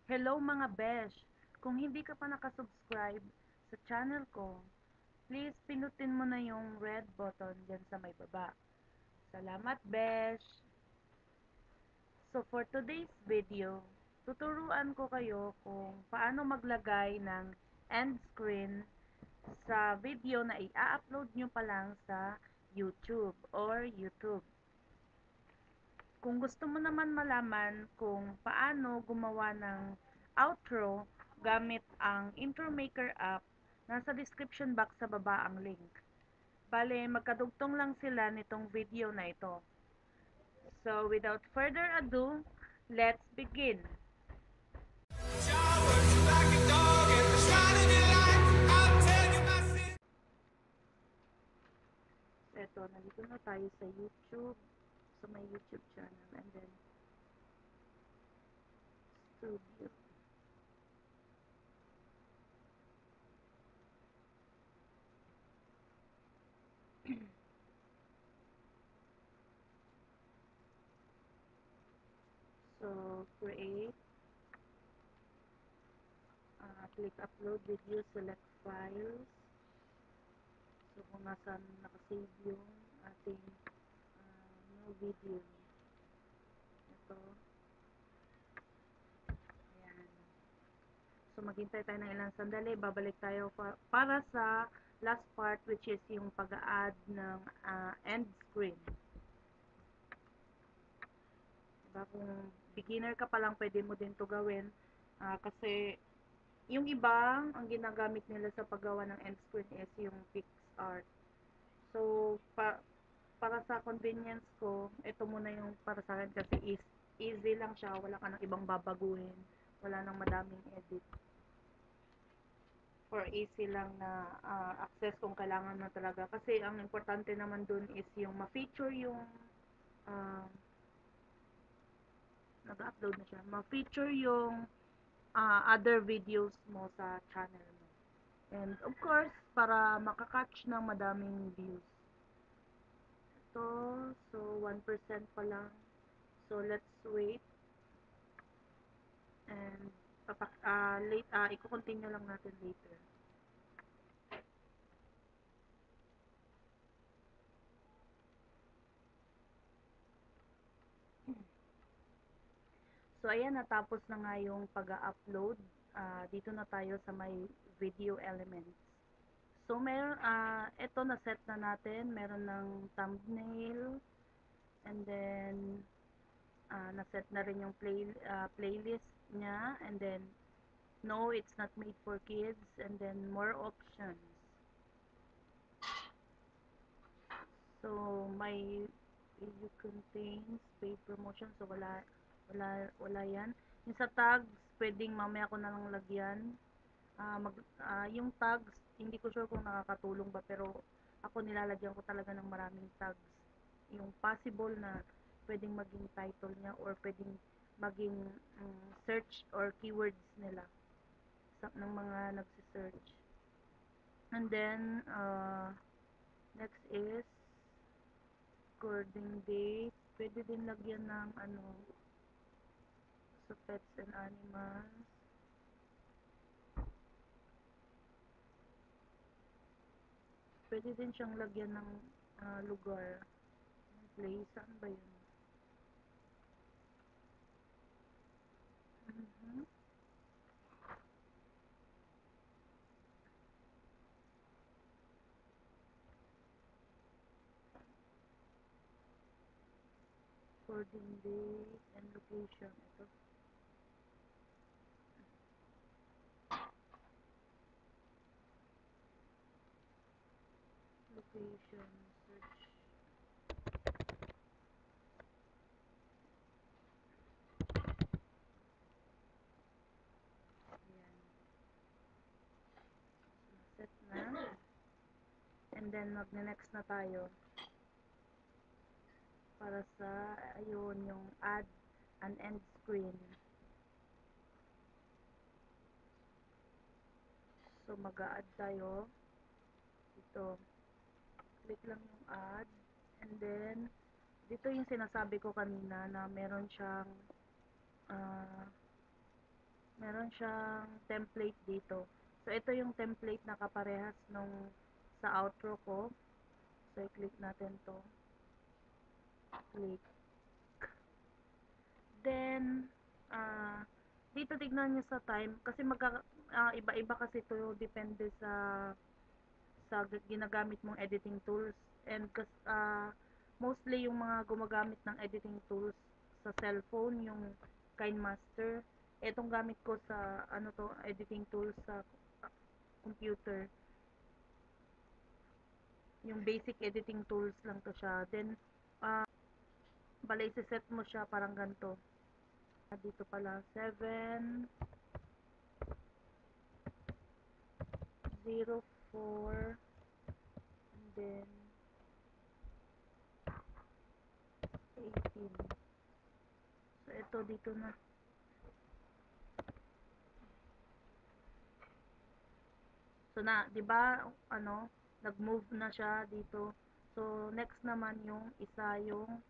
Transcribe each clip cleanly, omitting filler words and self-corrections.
Hello mga besh! Kung hindi ka pa nakasubscribe sa channel ko, please pinutin mo na yung red button dyan sa may baba. Salamat besh! So for today's video, tuturuan ko kayo kung paano maglagay ng end screen sa video na i-upload nyo pa lang sa YouTube. Kung gusto mo naman malaman kung paano gumawa ng outro gamit ang intro maker app, nasa description box sa baba ang link. Bale, magkadugtong lang sila nitong video na ito. So, without further ado, let's begin. Ito, nandito na tayo sa YouTube, sa my YouTube channel, and then studio. So, create, click upload video, select files. So, kung nasaan nakasave yung ating new video. Ito. Ayan. So, maghintay tayo ng ilang sandali. Babalik tayo para sa last part, which is yung pag-add ng end screen. Diba? Kung beginner ka pa lang, pwede mo din to gawin. Kasi yung iba, ang ginagamit nila sa paggawa ng end screen is yung PixArt. So, para sa convenience ko, ito muna yung para sa akin kasi easy lang siya, wala ka nang ibang babaguhin, wala nang madaming edit. Or easy lang na access kung kailangan mo talaga. Kasi ang importante naman dun is yung ma-feature yung uh, nag-upload na siya, ma-feature yung other videos mo sa channel mo. And of course, para makakatch ng madaming views. Ito, so 1% pa lang. So let's wait and i-continue lang natin later. So ayan, natapos na nga yung pag-upload. Dito na tayo sa may video elements. So meron ito na set na natin, meron ng thumbnail, and then na-set na rin yung playlist niya, and then no, it's not made for kids, and then more options. So, may video contains paid promotion. So, wala yan. Yung sa tags, pwedeng mamaya ko na lang lagyan. Yung tags, hindi ko sure kung nakakatulong ba, pero ako nilalagyan ko talaga ng maraming tags. Yung possible na pwedeng maging title niya or pwedeng maging search or keywords nila ng mga nagsisearch. And then, next is recording date. Pwede din lagyan ng sa pets and animals. Pwede din siyang lagyan ng lugar. Place, saan ba yun? Mm-hmm. Recording date and location. Ito. Location, search. Ayan. So, set na. And then, mag-next na tayo. Para sa, ayun, yung add an end screen. So, mag-a-add tayo. Ito. Click lang yung add. And then, dito yung sinasabi ko kanina na meron siyang Meron siyang template dito. So, ito yung template na kaparehas nung sa outro ko. So, i-click natin to. Click. Then, dito tignan nyo sa time. Kasi iba-iba kasi to depende sa ginagamit mong editing tools. And mostly yung mga gumagamit ng editing tools sa cellphone, yung KineMaster. Etong gamit ko sa editing tools sa computer. Yung basic editing tools lang to siya. Then, bala set mo siya parang ganito. Dito pala 704 and then 18. So, ito dito na. So, 'di ba, nag-move na siya dito. So, next naman yung isa yung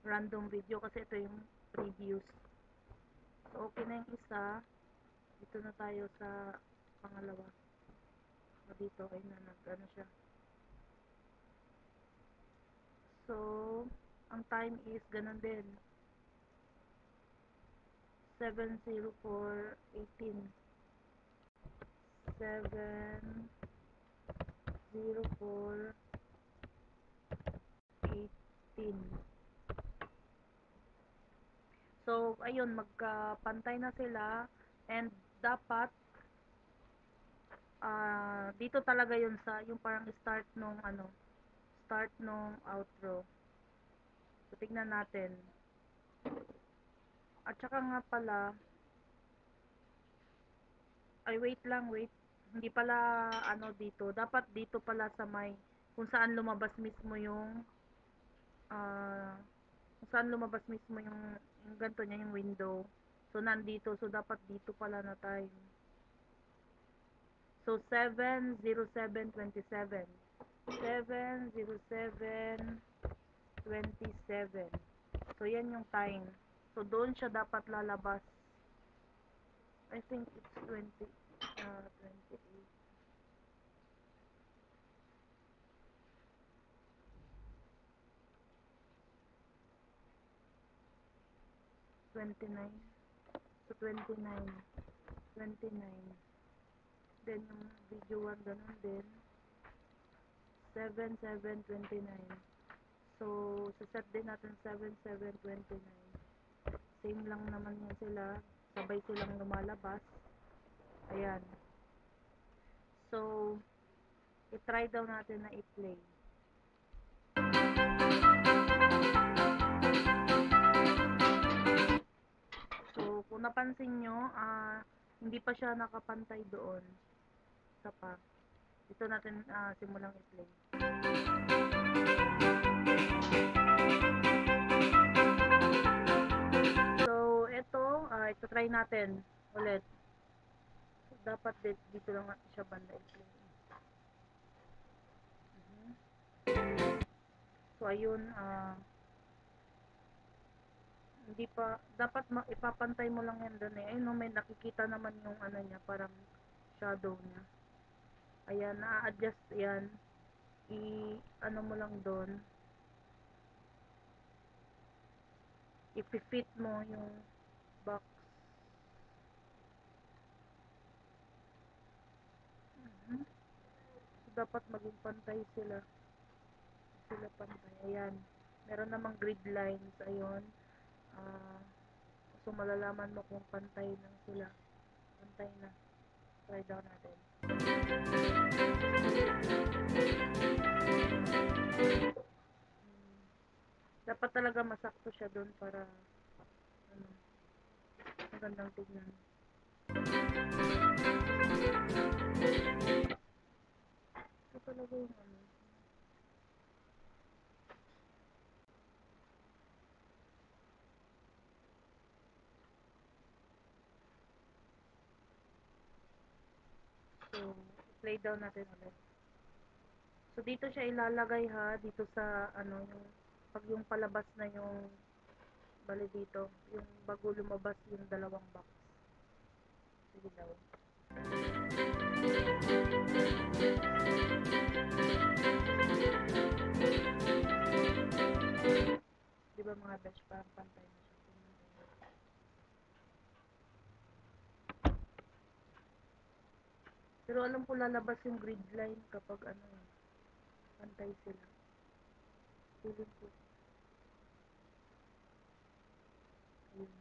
random video kasi ito yung previous. So, okay na yung isa. Dito na tayo sa pangalawa. O, dito ay na siya. So, ang time is ganun din. 7:04:18. 7:04:18. So, ayun, magkapantay na sila and dapat dito talaga yun sa yung parang start nung outro. So, tignan natin. At saka nga pala, ay wait lang, wait. Hindi pala dito. Dapat dito pala sa may kung saan lumabas mismo ah kung saan lumabas mismo yung ganito niya, yung window. So, nandito. So, dapat dito pala na time. So, 7:07:27. 7:07:27. So, yan yung time. So, doon siya dapat lalabas. I think it's 28. 29. So, 29. 29. Then, yung video 1, ganun din. 7:07:29. So, set din natin 7:07:29. Same lang naman yan sila. Sabay silang lumalabas. Ayan. So, i-try daw natin na i-play. So, kung napansin nyo, hindi pa siya nakapantay doon. Isa pa. Dito natin simulang i-play. So, ito try natin ulit. So, dapat dito lang siya banda i-play. So, ayun, hindi pa, dapat ipapantay mo lang yan doon eh. Ayun, may nakikita naman yung niya, parang shadow niya. Ayan, na-adjust yan. Mo lang doon. I-fit mo yung box. So, dapat maging pantay sila. Sila pantay. Ayan. Meron namang grid lines. Ayun. So, malalaman mo kung pantay lang sila. Pantay na. Try daw natin. Dapat talaga masakto siya doon para magandang tignan. Ito talaga yung So, play down natin ulit. So, dito siya ilalagay ha. Dito sa, pag yung palabas na yung, bali dito, yung bago lumabas yung dalawang box. ilaw. Diba mga besh, parang pantay na siya. Pero alam ko lalabas yung grid line kapag ano eh, pantay sila. Feeling ko. Ayun.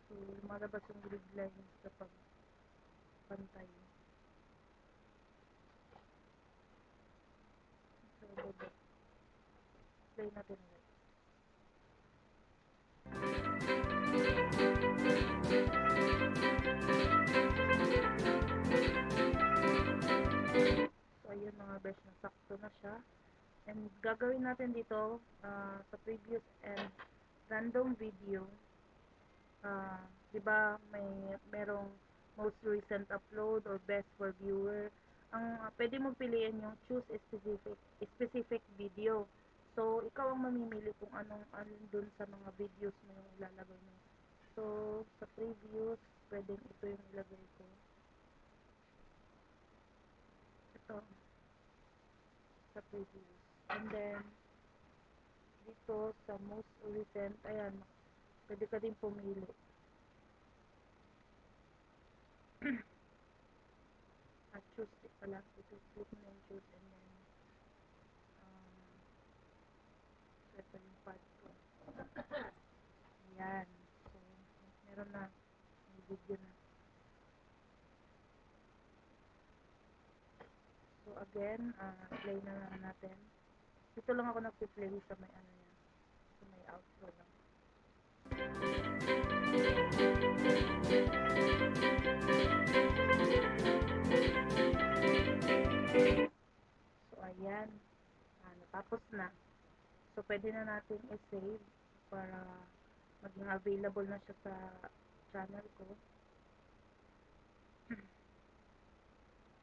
So, lumalabas yung grid lines kapag pantay. So, baba. Play natin ulit. So, ayun mga besh, nasakto na siya. And gagawin natin dito sa previous and random video, di ba merong most recent upload or best for viewer. Ang pwede mong piliin yung choose a specific video. So, ikaw ang mamimili kung anong alin dun sa mga videos mo yung ilalagay mo. So, sa previous, pwedeng ito yung ilagay ko. Ito, sa previous. And then, dito sa most recent, ayan, pwede ka din pumili. At choose it pala. Ito, click mo yung choose and then, so ito yung part ko. Ayan. So, meron na. May video na. So, again, play na lang natin. Dito lang ako nag-play sa may ano yan. Sa may outro lang. So, ayan. Natapos na. So, pwede na natin i-save para maging available na siya sa channel ko.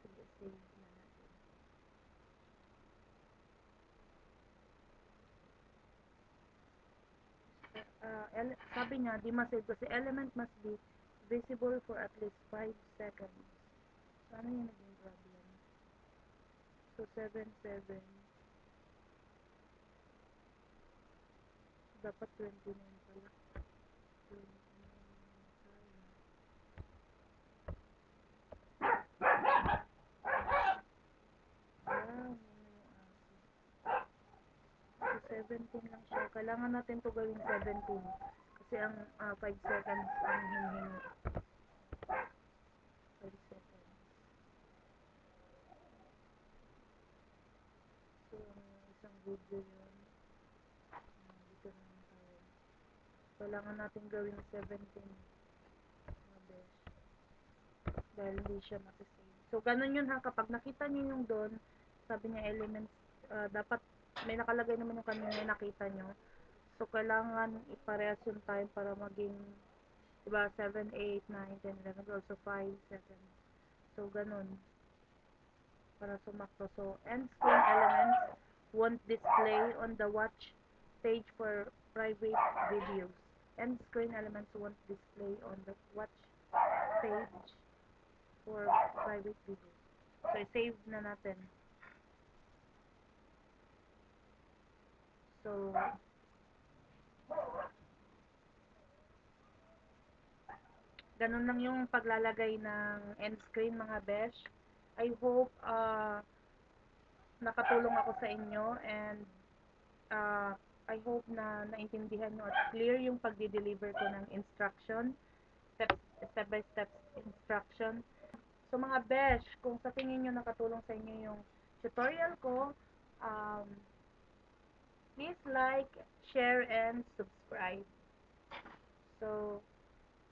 Sige, save na natin. Sabi niya, di ma-save kasi element must be visible for at least 5 seconds. So, ano yung naging problem? So, 7:7. Dapat 29 pala. 29 sayang. Yan yung aso. So, 17 lang siya. Kailangan natin to gawing 17. Kasi ang 5 seconds ang hinihingi. 5 seconds. So, ang isang video yun. Dito naman tayo. Kailangan natin gawing 17. Mga besh. Dahil hindi siya makisave. So, ganun yun ha. Kapag nakita nyo yung doon, sabi niya elements, dapat may nakalagay naman yung kanina yung nakita nyo. So, kailangan iparehas yung time para maging, diba, 7, 8, 9, 10, 11, also 5 seconds. So, ganun. Para sumakto. So, end screen elements won't display on the watch page for private videos. End screen elements won't display on the watch page for private videos. So, save na natin. So, ganun lang yung paglalagay ng end screen mga besh. I hope nakatulong ako sa inyo and I hope na naintindihan nyo at clear yung pagdi-deliver ko ng instruction, step by step instruction. So mga besh, kung sa tingin nyo nakatulong sa inyo yung tutorial ko, please like, share, and subscribe. So,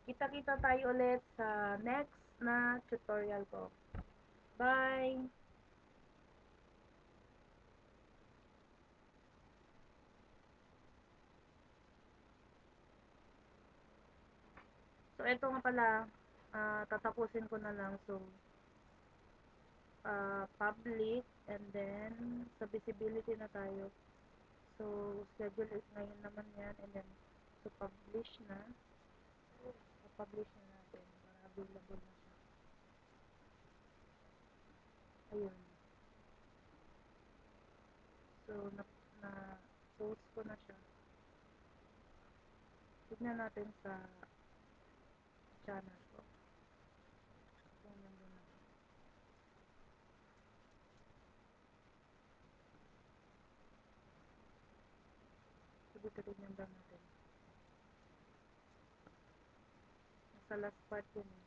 kita-kita tayo ulit sa next na tutorial ko. Bye! So, ito nga pala, tatapusin ko na lang. So, public, and then, sa visibility na tayo. So, schedule is ngayon naman yan, and then, to publish na. Pa-publish na natin para available na siya. Ayun. So, na-post ko na siya. Tignan natin sa channel ko. Kung nandun na. So, dito tignan lang natin. Nasa last part yun eh.